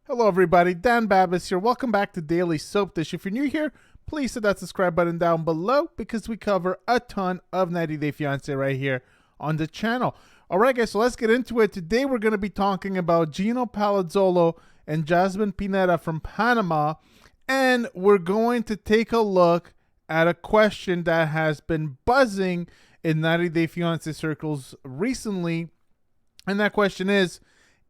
Hello everybody, Dan Babis here. Welcome back to Daily Soap Dish. If you're new here, please hit that subscribe button down below because we cover a ton of 90 Day Fiancé right here on the channel. Alright guys, so let's get into it. Today we're going to be talking about Gino Palazzolo and Jasmine Pineda from Panama, and we're going to take a look at a question that has been buzzing in 90 Day Fiancé circles recently, and that question is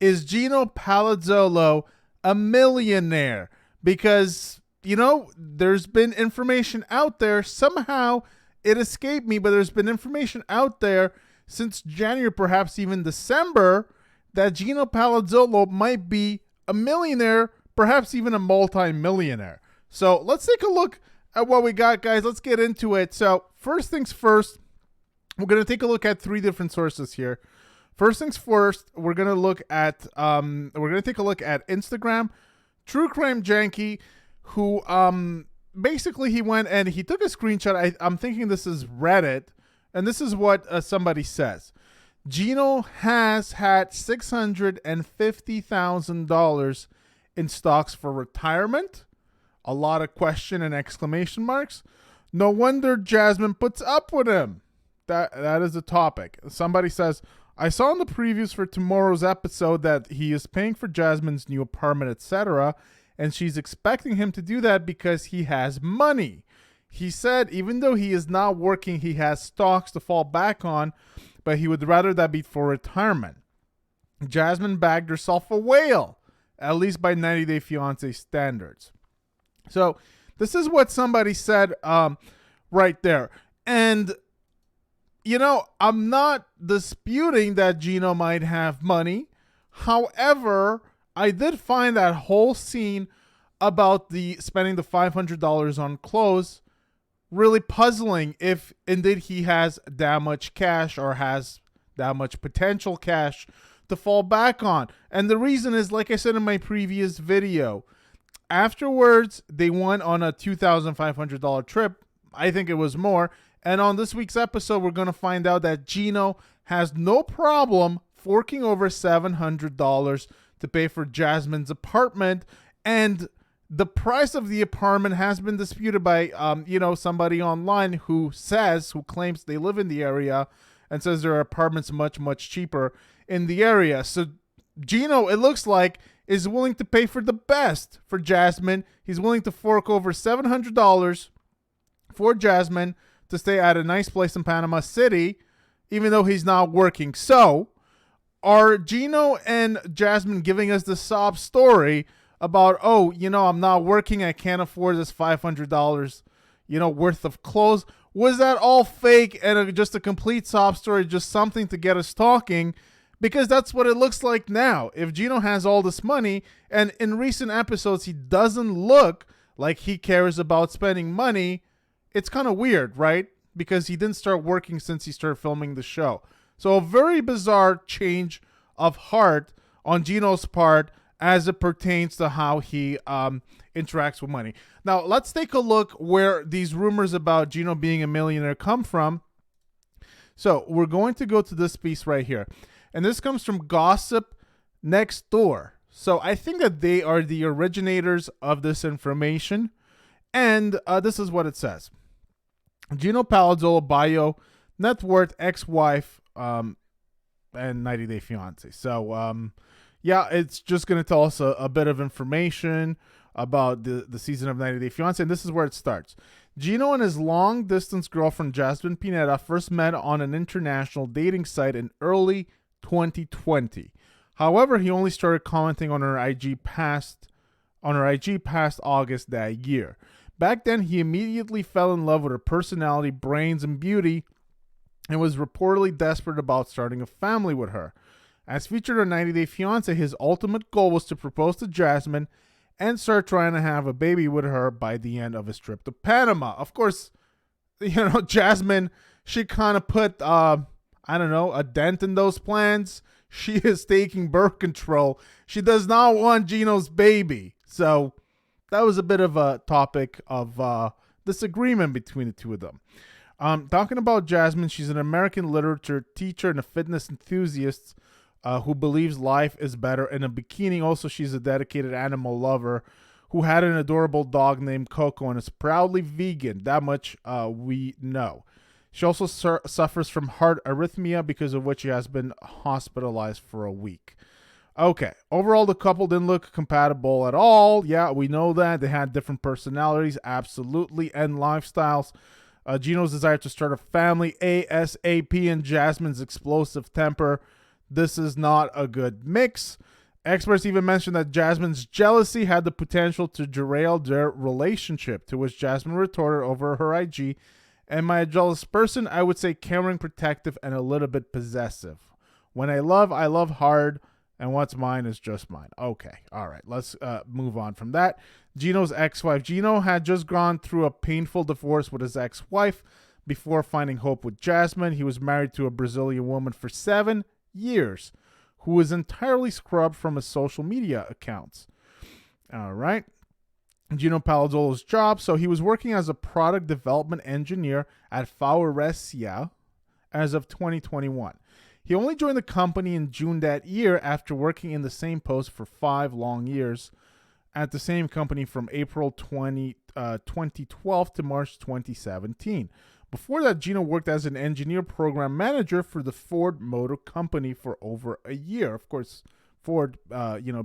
Gino Palazzolo a millionaire? Because, you know, there's been information out there. Somehow it escaped me, but there's been information out there since January, perhaps even December, that Gino Palazzolo might be a millionaire, perhaps even a multi-millionaire. So let's take a look at what we got, guys. Let's get into it. So first things first, we're going to take a look at three different sources here. First things first, we're gonna take a look at Instagram, True Crime Janky, who basically he went and he took a screenshot. I'm thinking this is Reddit, and this is what somebody says. Gino has had $650,000 in stocks for retirement. A lot of question and exclamation marks. No wonder Jasmine puts up with him. That is the topic. Somebody says, I saw in the previews for tomorrow's episode that he is paying for Jasmine's new apartment, etc., and she's expecting him to do that because he has money. He said even though he is not working, he has stocks to fall back on, but he would rather that be for retirement. Jasmine bagged herself a whale, at least by 90 Day Fiancé standards. So this is what somebody said right there. And you know, I'm not disputing that Gino might have money. However, I did find that whole scene about the spending the $500 on clothes really puzzling, if indeed he has that much cash or has that much potential cash to fall back on. And the reason is, like I said in my previous video, afterwards they went on a $2,500 trip. I think it was more. And on this week's episode, we're going to find out that Gino has no problem forking over $700 to pay for Jasmine's apartment. And the price of the apartment has been disputed by, somebody online who claims they live in the area and says there are apartments much, much cheaper in the area. So Gino, it looks like, is willing to pay for the best for Jasmine. He's willing to fork over $700 for Jasmine to stay at a nice place in Panama City, even though he's not working. So, are Gino and Jasmine giving us the sob story about, I'm not working, I can't afford this $500, worth of clothes? Was that all fake and just a complete sob story, just something to get us talking? Because that's what it looks like now. If Gino has all this money, and in recent episodes he doesn't look like he cares about spending money, it's kind of weird, right? Because he didn't start working since he started filming the show. So a very bizarre change of heart on Gino's part as it pertains to how he interacts with money. Now, let's take a look where these rumors about Gino being a millionaire come from. So we're going to go to this piece right here. And this comes from Gossip Next Door. So I think that they are the originators of this information. And this is what it says. Gino Palazzolo bio, net worth, ex-wife, and 90 Day Fiancé. So, it's just going to tell us a bit of information about the season of 90 Day Fiancé, and this is where it starts. Gino and his long-distance girlfriend, Jasmine Pineda, first met on an international dating site in early 2020. However, he only started commenting on her IG past August that year. Back then, he immediately fell in love with her personality, brains, and beauty, and was reportedly desperate about starting a family with her. As featured on 90 Day Fiancé, his ultimate goal was to propose to Jasmine and start trying to have a baby with her by the end of his trip to Panama. Of course, Jasmine, she kind of put, a dent in those plans. She is taking birth control. She does not want Gino's baby. So that was a bit of a topic of disagreement between the two of them. Talking about Jasmine, she's an American literature teacher and a fitness enthusiast who believes life is better in a bikini. Also, she's a dedicated animal lover who had an adorable dog named Coco and is proudly vegan. That much we know. She also suffers from heart arrhythmia, because of which she has been hospitalized for a week. Okay, overall, the couple didn't look compatible at all. Yeah, we know that. They had different personalities, absolutely, and lifestyles. Gino's desire to start a family ASAP and Jasmine's explosive temper. This is not a good mix. Experts even mentioned that Jasmine's jealousy had the potential to derail their relationship, to which Jasmine retorted over her IG, "Am I a jealous person? I would say caring, protective, and a little bit possessive. When I love hard. And what's mine is just mine." Okay, all right, let's move on from that. Gino's ex-wife. Gino had just gone through a painful divorce with his ex-wife before finding hope with Jasmine. He was married to a Brazilian woman for 7 years who was entirely scrubbed from his social media accounts. All right. Gino Palazzolo's job. So he was working as a product development engineer at Faurecia as of 2021. He only joined the company in June that year after working in the same post for 5 long years at the same company from April 2012 to March 2017. Before that, Gino worked as an engineer program manager for the Ford Motor Company for over a year. Of course, Ford,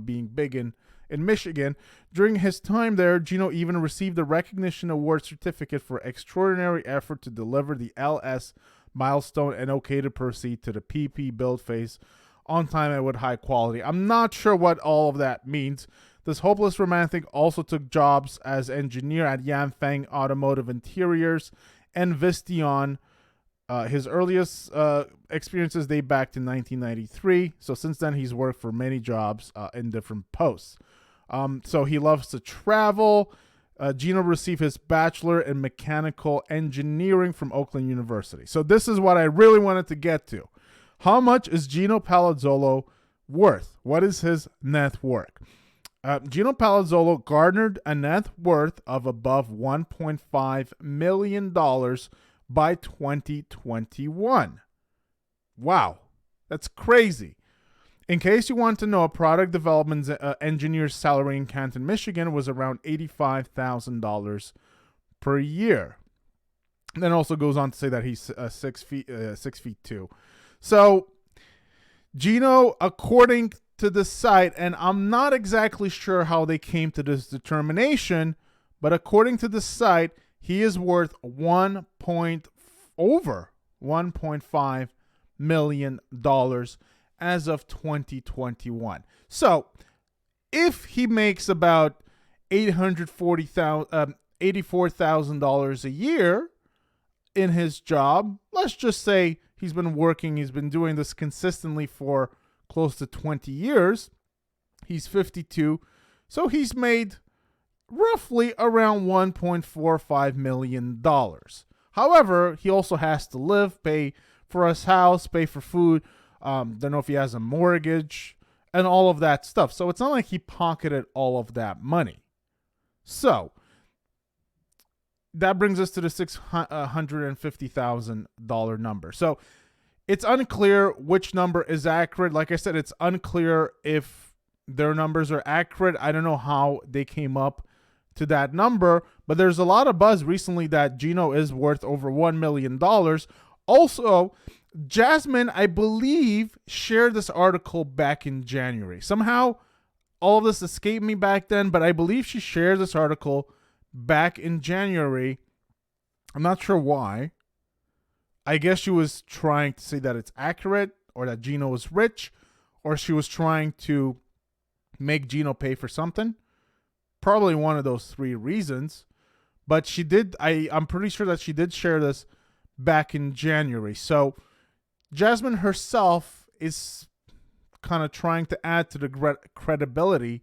being big in Michigan. During his time there, Gino even received a recognition award certificate for extraordinary effort to deliver the LS milestone and okay to proceed to the PP build phase on time and with high quality. I'm not sure what all of that means. This hopeless romantic also took jobs as engineer at Yanfeng Automotive Interiors and Vistion. His earliest experiences date back to 1993. So since then, he's worked for many jobs in different posts. So he loves to travel. Gino received his bachelor in mechanical engineering from Oakland University. So this is what I really wanted to get to. How much is Gino Palazzolo worth? What is his net worth? Gino Palazzolo garnered a net worth of above $1.5 million by 2021. Wow, that's crazy. In case you want to know, a product development engineer's salary in Canton, Michigan was around $85,000 per year. And then also goes on to say that he's 6'2". So Gino, according to the site, and I'm not exactly sure how they came to this determination, but according to the site, he is worth over $1.5 million as of 2021. So if he makes about $84,000 a year in his job, let's just say he's been doing this consistently for close to 20 years. He's 52. So he's made roughly around $1.45 million. However, he also has to live, pay for his house, pay for food. Don't know if he has a mortgage and all of that stuff. So it's not like he pocketed all of that money. So that brings us to the $650,000 number. So it's unclear which number is accurate. Like I said, it's unclear if their numbers are accurate. I don't know how they came up to that number, but there's a lot of buzz recently that Gino is worth over $1 million. Also, Jasmine, I believe, shared this article back in January. Somehow, all of this escaped me back then, but I believe she shared this article back in January. I'm not sure why. I guess she was trying to say that it's accurate or that Gino is rich, or she was trying to make Gino pay for something. Probably one of those 3 reasons. But she did, I'm pretty sure that she did share this back in January. So Jasmine herself is kind of trying to add to the credibility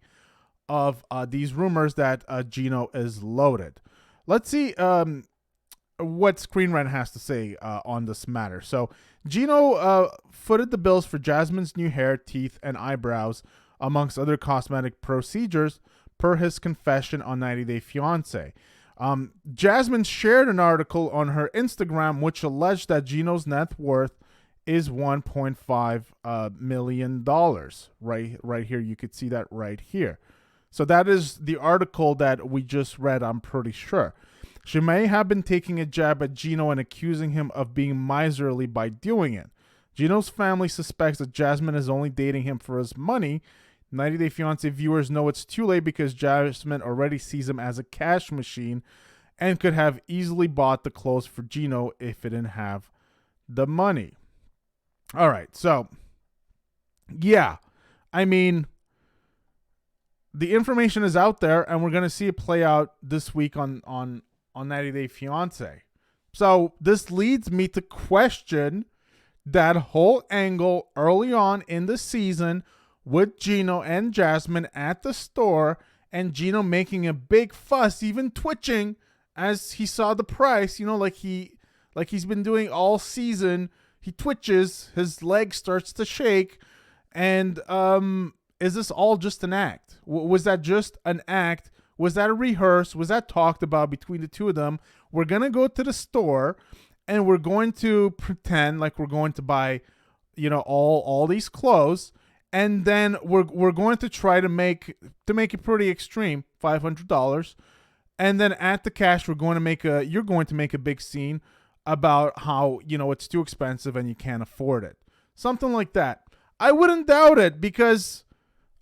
of these rumors that Gino is loaded. Let's see what Screen Rant has to say on this matter. So Gino footed the bills for Jasmine's new hair, teeth, and eyebrows, amongst other cosmetic procedures, per his confession on 90 Day Fiancé. Jasmine shared an article on her Instagram which alleged that Gino's net worth is $1.5 million. Right here. You could see that right here. So that is the article that we just read, I'm pretty sure. She may have been taking a jab at Gino and accusing him of being miserly by doing it. Gino's family suspects that Jasmine is only dating him for his money. 90 Day Fiancé viewers know it's too late because Jasmine already sees him as a cash machine and could have easily bought the clothes for Gino if it didn't have the money. All right, so, yeah, I mean, the information is out there, and we're going to see it play out this week on 90 Day Fiancé. So this leads me to question that whole angle early on in the season with Gino and Jasmine at the store, and Gino making a big fuss, even twitching as he saw the price, like he's been doing all season. He twitches, his leg starts to shake, and is this all just an act? Was that just an act? Was that a rehearse? Was that talked about between the two of them? We're going to go to the store and we're going to pretend like we're going to buy, all these clothes. And then we're going to try to make it pretty extreme, $500. And then at the cash, you're going to make a big scene about how, it's too expensive and you can't afford it. Something like that. I wouldn't doubt it because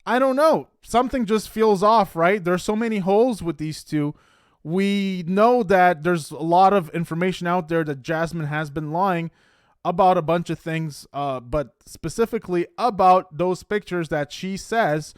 I don't know. Something just feels off, right? There's so many holes with these two. We know that there's a lot of information out there that Jasmine has been lying about a bunch of things, but specifically about those pictures that she says,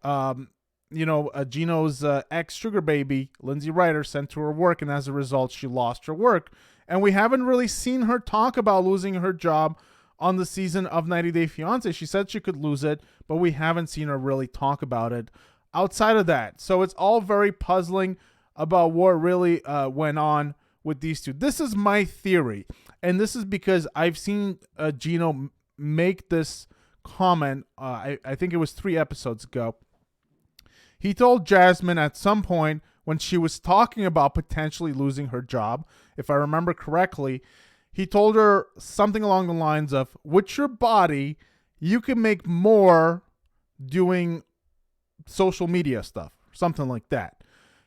Gino's ex-sugar baby, Lindsay Ryder, sent to her work, and as a result, she lost her work. And we haven't really seen her talk about losing her job on the season of 90 Day Fiancé. She said she could lose it, but we haven't seen her really talk about it outside of that. So it's all very puzzling about what really went on with these two. This is my theory, and this is because I've seen Gino make this comment. I think it was 3 episodes ago. He told Jasmine at some point when she was talking about potentially losing her job, if I remember correctly, he told her something along the lines of, with your body, you can make more doing social media stuff, something like that.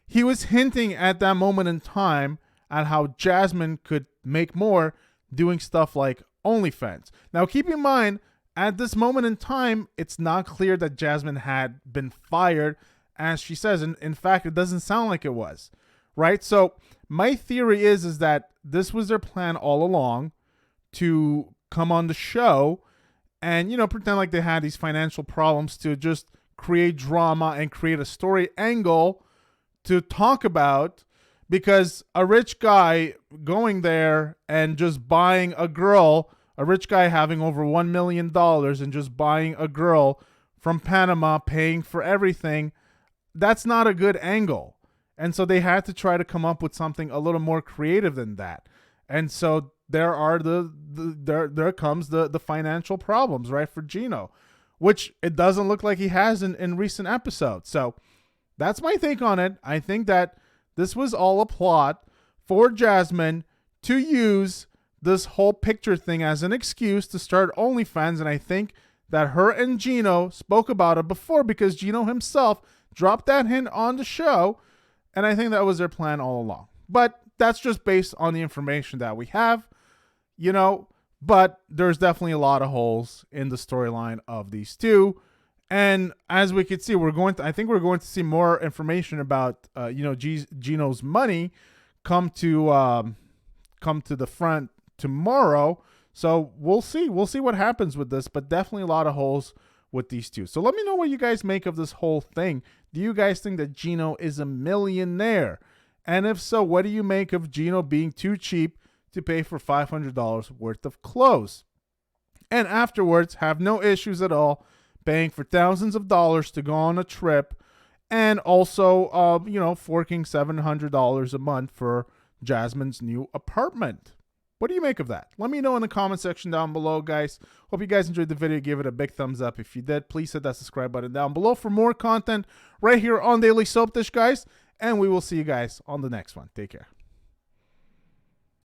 He was hinting at that moment in time at how Jasmine could make more doing stuff like OnlyFans. Now, keep in mind, at this moment in time, it's not clear that Jasmine had been fired, as she says. And in fact, it doesn't sound like it was, right? So my theory is that this was their plan all along, to come on the show and, pretend like they had these financial problems, to just create drama and create a story angle to talk about, because a rich guy going there and just buying a girl, a rich guy having over $1 million and just buying a girl from Panama, paying for everything, that's not a good angle. And so they had to try to come up with something a little more creative than that. And so there comes the financial problems, right, for Gino, which it doesn't look like he has in recent episodes. So that's my take on it. I think that this was all a plot for Jasmine to use this whole picture thing as an excuse to start OnlyFans. And I think that her and Gino spoke about it before, because Gino himself dropped that hint on the show. And I think that was their plan all along. But that's just based on the information that we have, but there's definitely a lot of holes in the storyline of these two. And as we could see, I think we're going to see more information about, Gino's money come to the front tomorrow. So we'll see what happens with this, but definitely a lot of holes with these two. So let me know what you guys make of this whole thing. Do you guys think that Gino is a millionaire? And if so, what do you make of Gino being too cheap to pay for $500 worth of clothes? And afterwards, have no issues at all paying for thousands of dollars to go on a trip, and also, forking $700 a month for Jasmine's new apartment. What do you make of that? Let me know in the comment section down below, guys. Hope you guys enjoyed the video. Give it a big thumbs up. If you did, please hit that subscribe button down below for more content right here on Daily Soap Dish, guys. And we will see you guys on the next one. Take care.